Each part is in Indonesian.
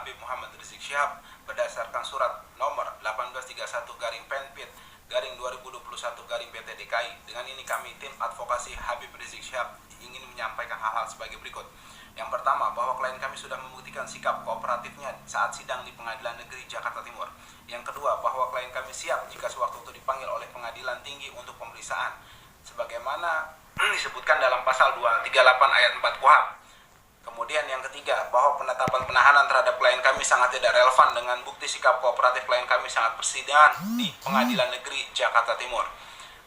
Habib Muhammad Rizik Syihab berdasarkan surat nomor 1831/Pen/2021/PT DKI. Dengan ini kami tim advokasi Habib Rizik Syihab ingin menyampaikan hal-hal sebagai berikut. Yang pertama, bahwa klien kami sudah membuktikan sikap kooperatifnya saat sidang di Pengadilan Negeri Jakarta Timur. Yang kedua, bahwa klien kami siap jika sewaktu itu dipanggil oleh Pengadilan Tinggi untuk pemeriksaan, sebagaimana disebutkan dalam pasal 238 ayat 4 KUHP. Kemudian yang ketiga, bahwa penetapan penahanan terhadap klien kami sangat tidak relevan dengan bukti sikap kooperatif klien kami saat persidangan di Pengadilan Negeri Jakarta Timur.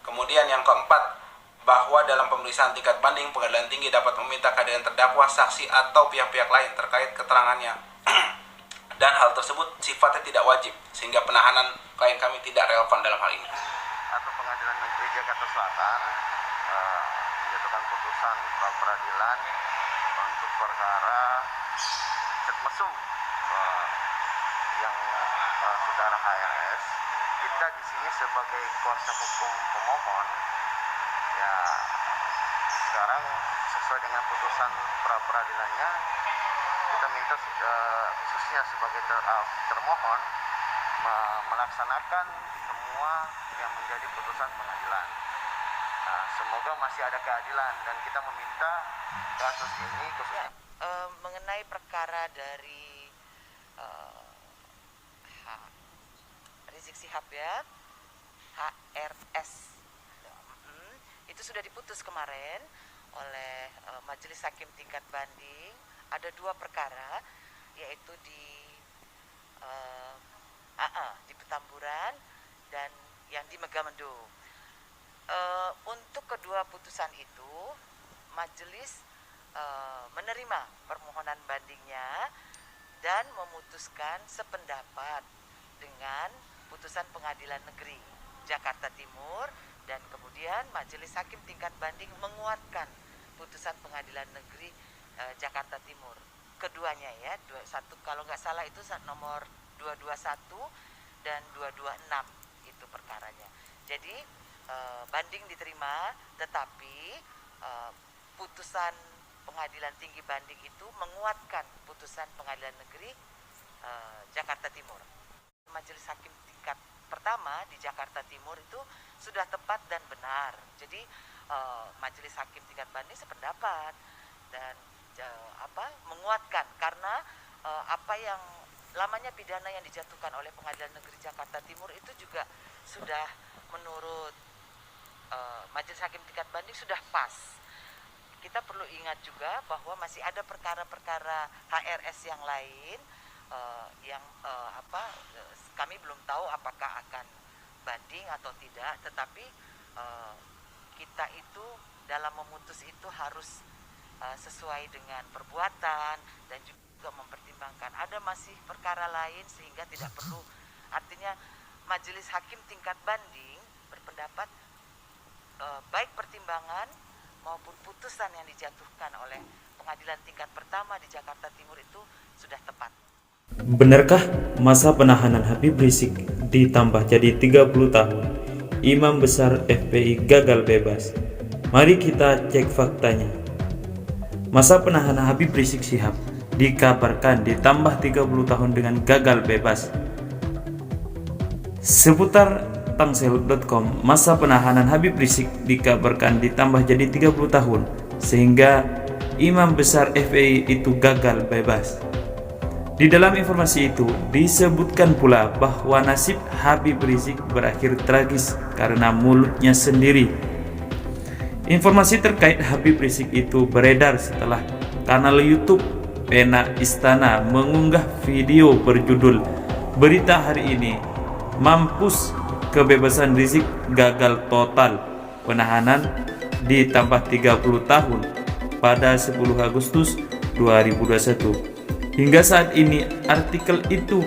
Kemudian yang keempat, bahwa dalam pemeriksaan tingkat banding Pengadilan Tinggi dapat meminta kehadiran terdakwa, saksi atau pihak-pihak lain terkait keterangannya dan hal tersebut sifatnya tidak wajib sehingga penahanan klien kami tidak relevan dalam hal ini. Atau Pengadilan Negeri Jakarta Selatan menjatuhkan putusan pra peradilan untuk perkara mesum yang saudara HRS. Kita di sini sebagai kuasa hukum pemohon, ya sekarang sesuai dengan putusan pra peradilannya, kita minta khususnya sebagai termohon melaksanakan semua yang menjadi putusan pengadilan. Nah, semoga masih ada keadilan dan kita meminta kasus ini khususnya mengenai perkara dari Rizik Syihab ya, HRS, itu sudah diputus kemarin oleh Majelis Hakim Tingkat Banding. Ada dua perkara, yaitu di Petamburan dan yang di Megamendung. Untuk kedua putusan itu, majelis menerima permohonan bandingnya dan memutuskan sependapat dengan putusan Pengadilan Negeri Jakarta Timur, dan kemudian majelis hakim tingkat banding menguatkan putusan Pengadilan Negeri Jakarta Timur. Keduanya ya, satu kalau nggak salah itu nomor 221 dan 226 itu perkaranya. Jadi banding diterima, tetapi putusan Pengadilan Tinggi Banding itu menguatkan putusan Pengadilan Negeri Jakarta Timur. Majelis Hakim tingkat pertama di Jakarta Timur itu sudah tepat dan benar. Jadi Majelis Hakim tingkat banding sependapat dan menguatkan karena apa yang lamanya pidana yang dijatuhkan oleh Pengadilan Negeri Jakarta Timur itu juga sudah menurut Majelis Hakim tingkat banding sudah pas. Kita perlu ingat juga bahwa masih ada perkara-perkara HRS yang lain yang kami belum tahu apakah akan banding atau tidak, tetapi kita itu dalam memutus itu harus sesuai dengan perbuatan dan juga mempertimbangkan ada masih perkara lain sehingga tidak perlu, artinya Majelis Hakim tingkat banding berpendapat baik pertimbangan maupun putusan yang dijatuhkan oleh Pengadilan tingkat pertama di Jakarta Timur itu sudah tepat. Benarkah masa penahanan Habib Rizik ditambah jadi 30 tahun? Imam besar FPI gagal bebas. Mari kita cek faktanya. Masa penahanan Habib Rizik Syihab dikabarkan ditambah 30 tahun dengan gagal bebas. Seputar tangsel.com, masa penahanan Habib Rizik dikabarkan ditambah jadi 30 tahun sehingga imam besar FPI itu gagal bebas. Di dalam informasi itu disebutkan pula bahwa nasib Habib Rizik berakhir tragis karena mulutnya sendiri. Informasi terkait Habib Rizik itu beredar setelah kanal YouTube Pena Istana mengunggah video berjudul "Berita Hari Ini, Mampus Kebebasan Rizik Gagal Total, Penahanan ditambah 30 tahun" pada 10 Agustus 2021. Hingga saat ini artikel itu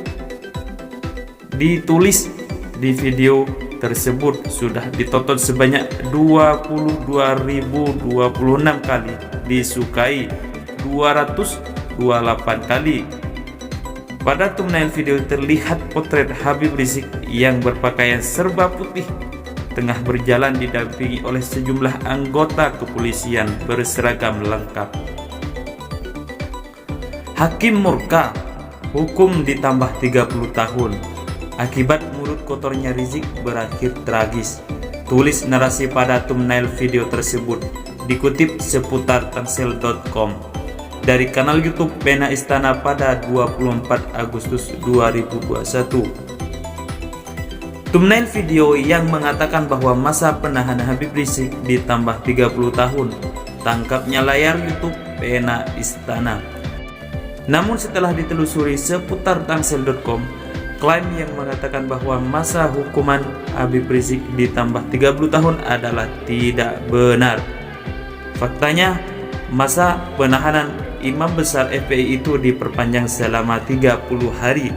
ditulis di video tersebut sudah ditonton sebanyak 22.026 kali, disukai 228 kali. Pada thumbnail video terlihat potret Habib Rizik yang berpakaian serba putih tengah berjalan didampingi oleh sejumlah anggota kepolisian berseragam lengkap. Hakim murka hukum ditambah 30 tahun. Akibat mulut kotornya Rizik berakhir tragis. Tulis narasi pada thumbnail video tersebut. Dikutip seputar tangsel.com dari kanal YouTube Pena Istana pada 24 Agustus 2021. Thumbnail video yang mengatakan bahwa masa penahanan Habib Rizik ditambah 30 tahun. Tangkapnya layar YouTube Pena Istana. Namun setelah ditelusuri seputar tangsel.com, klaim yang mengatakan bahwa masa hukuman Habib Rizik ditambah 30 tahun adalah tidak benar. Faktanya, masa penahanan Imam Besar FPI itu diperpanjang selama 30 hari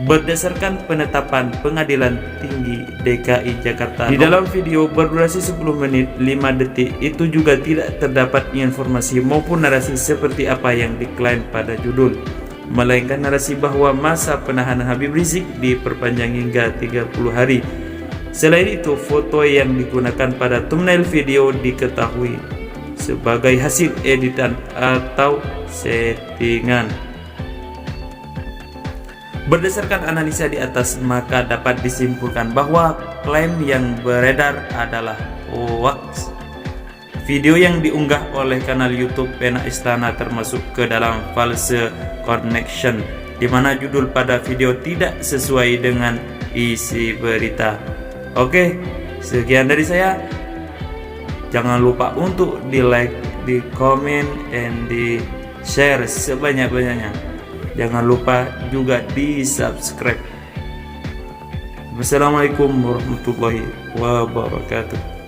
berdasarkan penetapan Pengadilan Tinggi DKI Jakarta. Di dalam video berdurasi 10 menit 5 detik itu juga tidak terdapat informasi maupun narasi seperti apa yang diklaim pada judul, melainkan narasi bahwa masa penahanan Habib Rizik diperpanjang hingga 30 hari. Selain itu, foto yang digunakan pada thumbnail video diketahui sebagai hasil editan atau settingan. Berdasarkan analisa di atas, maka dapat disimpulkan bahwa klaim yang beredar adalah hoax. Video yang diunggah oleh kanal YouTube Pena Istana termasuk ke dalam false connection, di mana judul pada video tidak sesuai dengan isi berita. Oke, sekian dari saya. Jangan lupa untuk di like, di komen, dan di share sebanyak-banyaknya. Jangan lupa juga di subscribe. Wassalamualaikum warahmatullahi wabarakatuh.